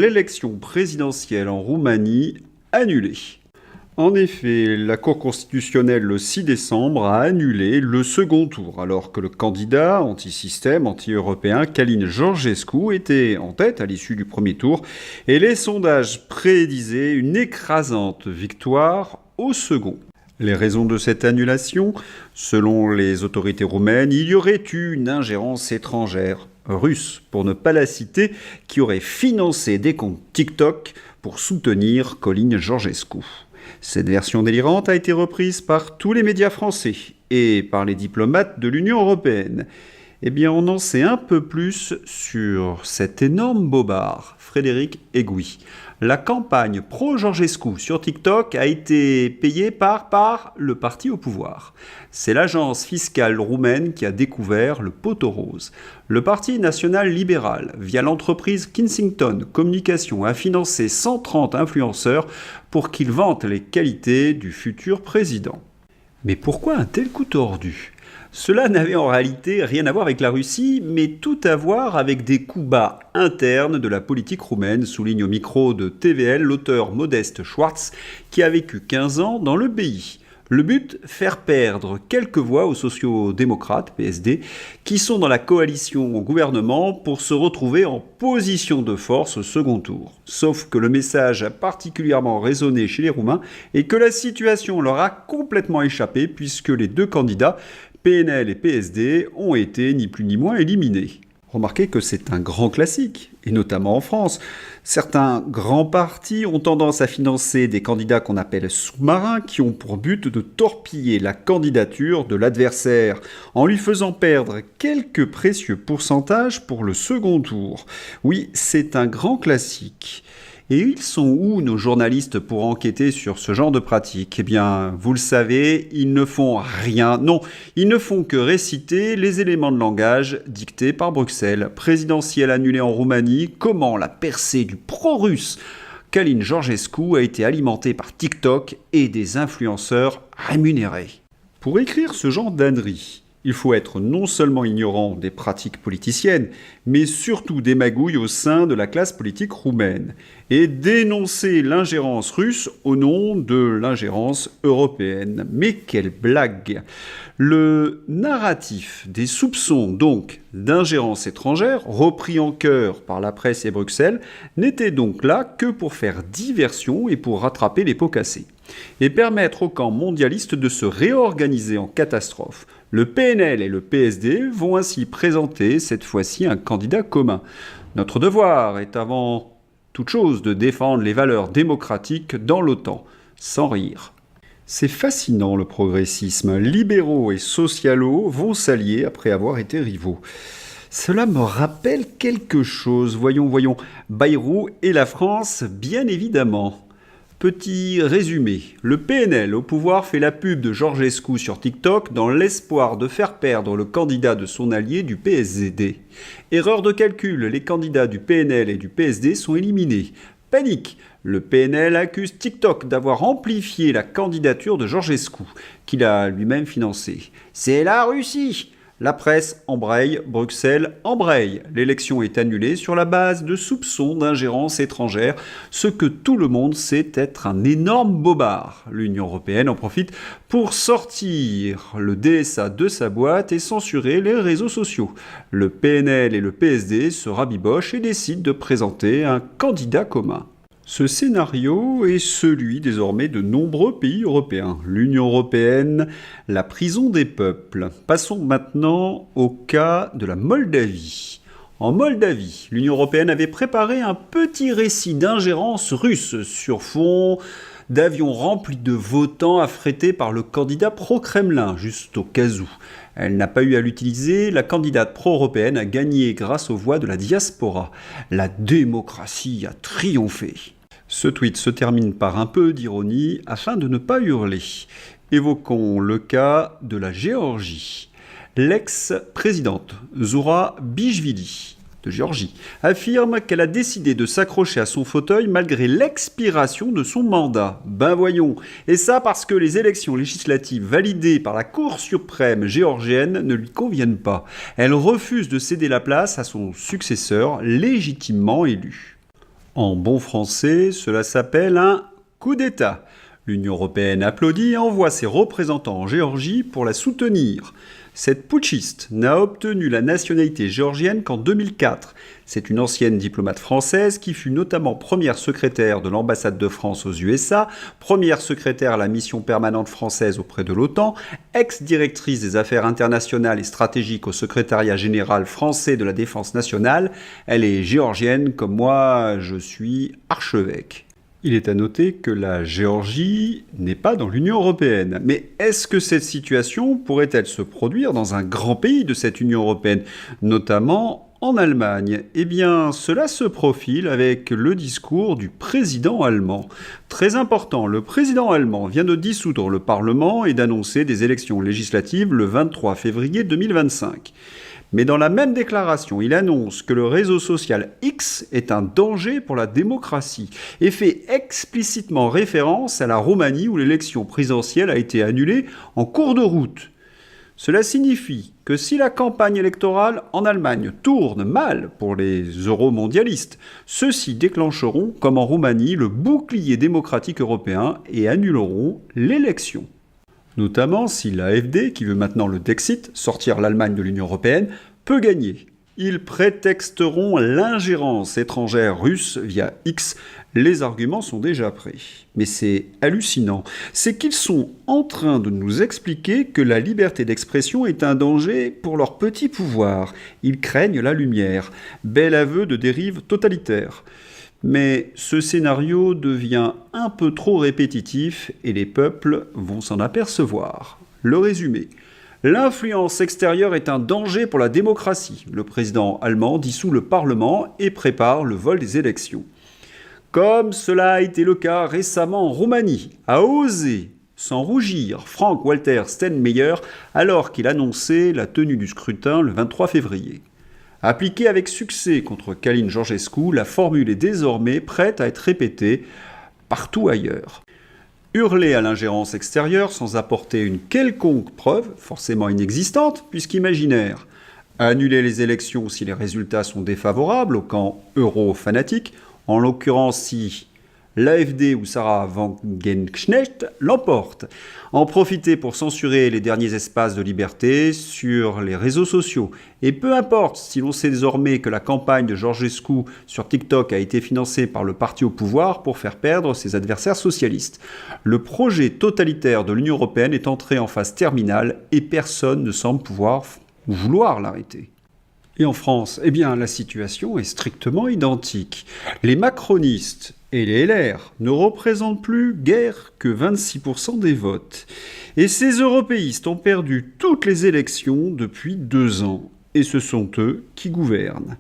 l'élection présidentielle en Roumanie annulée. En effet, la Cour constitutionnelle le 6 décembre a annulé le second tour, alors que le candidat anti-système, anti-européen, Călin Georgescu était en tête à l'issue du premier tour, et les sondages prédisaient une écrasante victoire au second. Les raisons de cette annulation, selon les autorités roumaines, il y aurait eu une ingérence étrangère, russe pour ne pas la citer, qui aurait financé des comptes TikTok pour soutenir Călin Georgescu. Cette version délirante a été reprise par tous les médias français et par les diplomates de l'Union européenne. Eh bien, on en sait un peu plus sur cet énorme bobard, Frédéric Egui. La campagne pro-Georgescu sur TikTok a été payée par le parti au pouvoir. C'est l'agence fiscale roumaine qui a découvert le poteau rose. Le Parti national libéral, via l'entreprise Kensington Communication, a financé 130 influenceurs pour qu'ils vantent les qualités du futur président. Mais pourquoi un tel coup tordu ? Cela n'avait en réalité rien à voir avec la Russie, mais tout à voir avec des coups bas internes de la politique roumaine, souligne au micro de TVL l'auteur Modeste Schwartz, qui a vécu 15 ans dans le pays. Le but, faire perdre quelques voix aux sociaux-démocrates, PSD, qui sont dans la coalition au gouvernement pour se retrouver en position de force au second tour. Sauf que le message a particulièrement résonné chez les Roumains et que la situation leur a complètement échappé puisque les deux candidats, PNL et PSD, ont été ni plus ni moins éliminés. Remarquez que c'est un grand classique, et notamment en France. Certains grands partis ont tendance à financer des candidats qu'on appelle sous-marins, qui ont pour but de torpiller la candidature de l'adversaire, en lui faisant perdre quelques précieux pourcentages pour le second tour. Oui, c'est un grand classique. Et ils sont où nos journalistes pour enquêter sur ce genre de pratique ? Eh bien, vous le savez, ils ne font rien. Non, ils ne font que réciter les éléments de langage dictés par Bruxelles. Présidentielle annulée en Roumanie, comment la percée du pro-russe Călin Georgescu a été alimentée par TikTok et des influenceurs rémunérés. Pour écrire ce genre d'ânerie, il faut être non seulement ignorant des pratiques politiciennes, mais surtout des magouilles au sein de la classe politique roumaine, et dénoncer l'ingérence russe au nom de l'ingérence européenne. Mais quelle blague! Le narratif des soupçons, donc, d'ingérence étrangère, repris en chœur par la presse et Bruxelles, n'était donc là que pour faire diversion et pour rattraper les pots cassés, et permettre au camp mondialiste de se réorganiser en catastrophe. Le PNL et le PSD vont ainsi présenter cette fois-ci un candidat commun. Notre devoir est avant toute chose de défendre les valeurs démocratiques dans l'OTAN, sans rire. C'est fascinant le progressisme. Libéraux et socialos vont s'allier après avoir été rivaux. Cela me rappelle quelque chose. Voyons. Bayrou et la France, bien évidemment. Petit résumé, le PNL au pouvoir fait la pub de Georgescu sur TikTok dans l'espoir de faire perdre le candidat de son allié du PSD. Erreur de calcul, les candidats du PNL et du PSD sont éliminés. Panique, le PNL accuse TikTok d'avoir amplifié la candidature de Georgescu, qu'il a lui-même financée. C'est la Russie! La presse embraye, Bruxelles embraye. L'élection est annulée sur la base de soupçons d'ingérence étrangère, ce que tout le monde sait être un énorme bobard. L'Union européenne en profite pour sortir le DSA de sa boîte et censurer les réseaux sociaux. Le PNL et le PSD se rabibochent et décident de présenter un candidat commun. Ce scénario est celui désormais de nombreux pays européens. L'Union européenne, la prison des peuples. Passons maintenant au cas de la Moldavie. En Moldavie, l'Union européenne avait préparé un petit récit d'ingérence russe sur fond d'avions remplis de votants affrétés par le candidat pro-Kremlin, juste au cas où. Elle n'a pas eu à l'utiliser, la candidate pro-européenne a gagné grâce aux voix de la diaspora. La démocratie a triomphé. Ce tweet se termine par un peu d'ironie afin de ne pas hurler. Évoquons le cas de la Géorgie. L'ex-présidente Zoura Bijvili de Géorgie affirme qu'elle a décidé de s'accrocher à son fauteuil malgré l'expiration de son mandat. Ben voyons, et ça parce que les élections législatives validées par la Cour suprême géorgienne ne lui conviennent pas. Elle refuse de céder la place à son successeur légitimement élu. En bon français, cela s'appelle un coup d'État. L'Union européenne applaudit et envoie ses représentants en Géorgie pour la soutenir. Cette putschiste n'a obtenu la nationalité géorgienne qu'en 2004. C'est une ancienne diplomate française qui fut notamment première secrétaire de l'ambassade de France aux USA, première secrétaire à la mission permanente française auprès de l'OTAN, ex-directrice des affaires internationales et stratégiques au secrétariat général français de la défense nationale. Elle est géorgienne comme moi, je suis archevêque. Il est à noter que la Géorgie n'est pas dans l'Union européenne. Mais est-ce que cette situation pourrait-elle se produire dans un grand pays de cette Union européenne, notamment en Allemagne? Eh bien, cela se profile avec le discours du président allemand. Très important, le président allemand vient de dissoudre le Parlement et d'annoncer des élections législatives le 23 février 2025. Mais dans la même déclaration, il annonce que le réseau social X est un danger pour la démocratie et fait explicitement référence à la Roumanie où l'élection présidentielle a été annulée en cours de route. Cela signifie que si la campagne électorale en Allemagne tourne mal pour les euromondialistes, ceux-ci déclencheront, comme en Roumanie, le bouclier démocratique européen et annuleront l'élection. Notamment si l'AfD, qui veut maintenant le Dexit, sortir l'Allemagne de l'Union européenne, peut gagner. Ils prétexteront l'ingérence étrangère russe via X. Les arguments sont déjà prêts. Mais c'est hallucinant. C'est qu'ils sont en train de nous expliquer que la liberté d'expression est un danger pour leur petit pouvoir. Ils craignent la lumière. Bel aveu de dérive totalitaire. Mais ce scénario devient un peu trop répétitif et les peuples vont s'en apercevoir. Le résumé. L'influence extérieure est un danger pour la démocratie. Le président allemand dissout le Parlement et prépare le vol des élections. Comme cela a été le cas récemment en Roumanie, a osé sans rougir Frank-Walter Steinmeier alors qu'il annonçait la tenue du scrutin le 23 février. Appliquée avec succès contre Călin Georgescu, la formule est désormais prête à être répétée partout ailleurs. Hurler à l'ingérence extérieure sans apporter une quelconque preuve, forcément inexistante puisqu'imaginaire. Annuler les élections si les résultats sont défavorables au camp euro-fanatique, en l'occurrence si l'AfD ou Sarah Wagenknecht l'emporte. En profiter pour censurer les derniers espaces de liberté sur les réseaux sociaux. Et peu importe si l'on sait désormais que la campagne de Georgescu sur TikTok a été financée par le parti au pouvoir pour faire perdre ses adversaires socialistes. Le projet totalitaire de l'Union européenne est entré en phase terminale et personne ne semble pouvoir ou vouloir l'arrêter. Et en France, eh bien, la situation est strictement identique. Les macronistes et les LR ne représentent plus guère que 26% des votes. Et ces européistes ont perdu toutes les élections depuis 2 ans. Et ce sont eux qui gouvernent.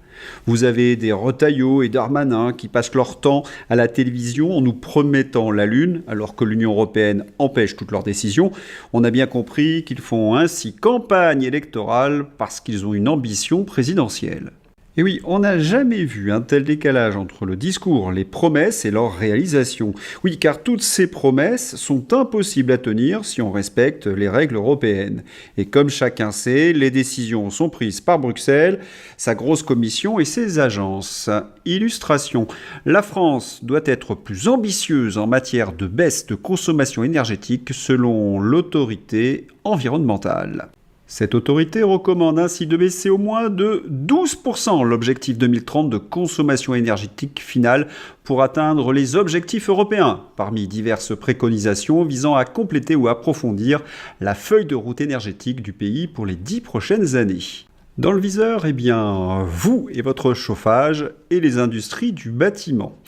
Vous avez des Retailleau et Darmanin qui passent leur temps à la télévision en nous promettant la Lune, alors que l'Union européenne empêche toutes leurs décisions. On a bien compris qu'ils font ainsi campagne électorale parce qu'ils ont une ambition présidentielle. Et oui, on n'a jamais vu un tel décalage entre le discours, les promesses et leur réalisation. Oui, car toutes ces promesses sont impossibles à tenir si on respecte les règles européennes. Et comme chacun sait, les décisions sont prises par Bruxelles, sa grosse commission et ses agences. Illustration. La France doit être plus ambitieuse en matière de baisse de consommation énergétique selon l'autorité environnementale. Cette autorité recommande ainsi de baisser au moins de 12% l'objectif 2030 de consommation énergétique finale pour atteindre les objectifs européens, parmi diverses préconisations visant à compléter ou approfondir la feuille de route énergétique du pays pour les 10 prochaines années. Dans le viseur, eh bien, vous et votre chauffage et les industries du bâtiment.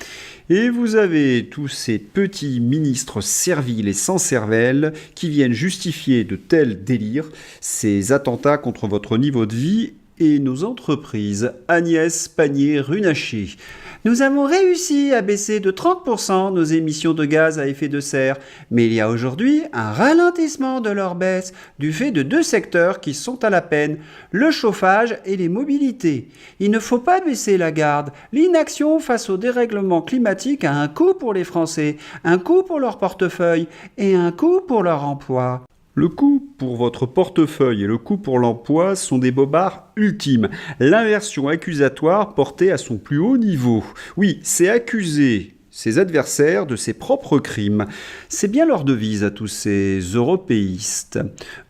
Et vous avez tous ces petits ministres serviles et sans cervelle qui viennent justifier de tels délires, ces attentats contre votre niveau de vie et nos entreprises. Agnès Pannier-Runacher. Nous avons réussi à baisser de 30% nos émissions de gaz à effet de serre, mais il y a aujourd'hui un ralentissement de leur baisse du fait de 2 secteurs qui sont à la peine, le chauffage et les mobilités. Il ne faut pas baisser la garde. L'inaction face au dérèglement climatique a un coût pour les Français, un coût pour leur portefeuille et un coût pour leur emploi. Le coût pour votre portefeuille et le coût pour l'emploi sont des bobards ultimes. L'inversion accusatoire portée à son plus haut niveau. Oui, c'est accuser ses adversaires de ses propres crimes. C'est bien leur devise à tous ces européistes.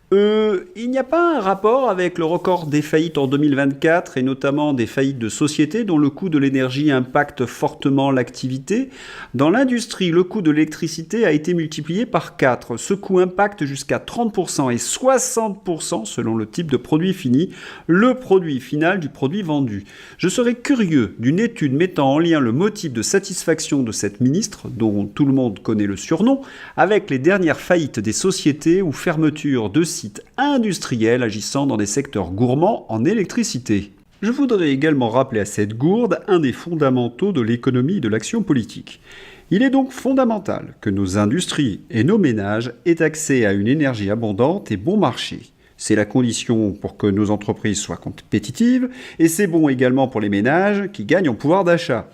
Il n'y a pas un rapport avec le record des faillites en 2024 et notamment des faillites de sociétés dont le coût de l'énergie impacte fortement l'activité. Dans l'industrie, le coût de l'électricité a été multiplié par 4. Ce coût impacte jusqu'à 30% et 60% selon le type de produit fini, le produit final du produit vendu. Je serais curieux d'une étude mettant en lien le motif de satisfaction de cette ministre, dont tout le monde connaît le surnom, avec les dernières faillites des sociétés ou fermetures de sites industriels agissant dans des secteurs gourmands en électricité. Je voudrais également rappeler à cette gourde un des fondamentaux de l'économie et de l'action politique. Il est donc fondamental que nos industries et nos ménages aient accès à une énergie abondante et bon marché. C'est la condition pour que nos entreprises soient compétitives et c'est bon également pour les ménages qui gagnent en pouvoir d'achat.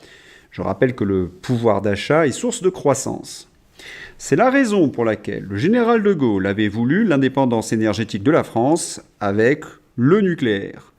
Je rappelle que le pouvoir d'achat est source de croissance. C'est la raison pour laquelle le général de Gaulle avait voulu l'indépendance énergétique de la France avec le nucléaire.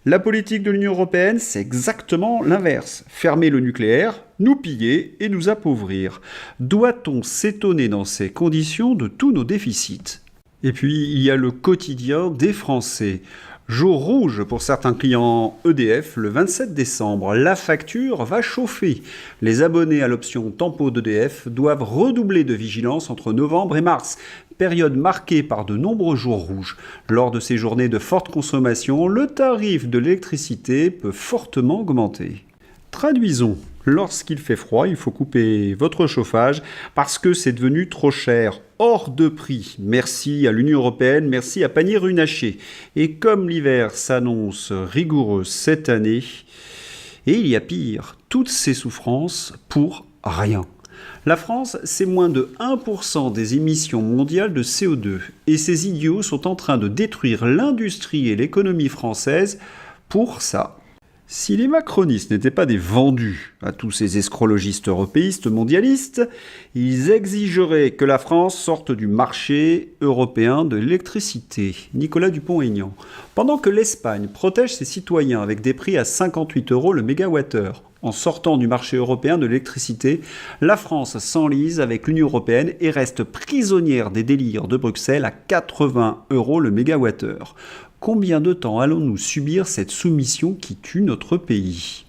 La politique de l'Union européenne, c'est exactement l'inverse. Fermer le nucléaire, nous piller et nous appauvrir. Doit-on s'étonner dans ces conditions de tous nos déficits ? Et puis, il y a le quotidien des Français. Jour rouge pour certains clients EDF le 27 décembre. La facture va chauffer. Les abonnés à l'option Tempo d'EDF doivent redoubler de vigilance entre novembre et mars, période marquée par de nombreux jours rouges. Lors de ces journées de forte consommation, le tarif de l'électricité peut fortement augmenter. Traduisons. Lorsqu'il fait froid, il faut couper votre chauffage parce que c'est devenu trop cher, hors de prix. Merci à l'Union européenne, merci à panier runaché. Et comme l'hiver s'annonce rigoureux cette année, et il y a pire, toutes ces souffrances pour rien. La France, c'est moins de 1% des émissions mondiales de CO2. Et ces idiots sont en train de détruire l'industrie et l'économie française pour ça. Si les macronistes n'étaient pas des vendus à tous ces escrologistes européistes mondialistes, ils exigeraient que la France sorte du marché européen de l'électricité. Nicolas Dupont-Aignan. Pendant que l'Espagne protège ses citoyens avec des prix à 58 € le mégawattheure, en sortant du marché européen de l'électricité, la France s'enlise avec l'Union européenne et reste prisonnière des délires de Bruxelles à 80 € le mégawattheure. Combien de temps allons-nous subir cette soumission qui tue notre pays ?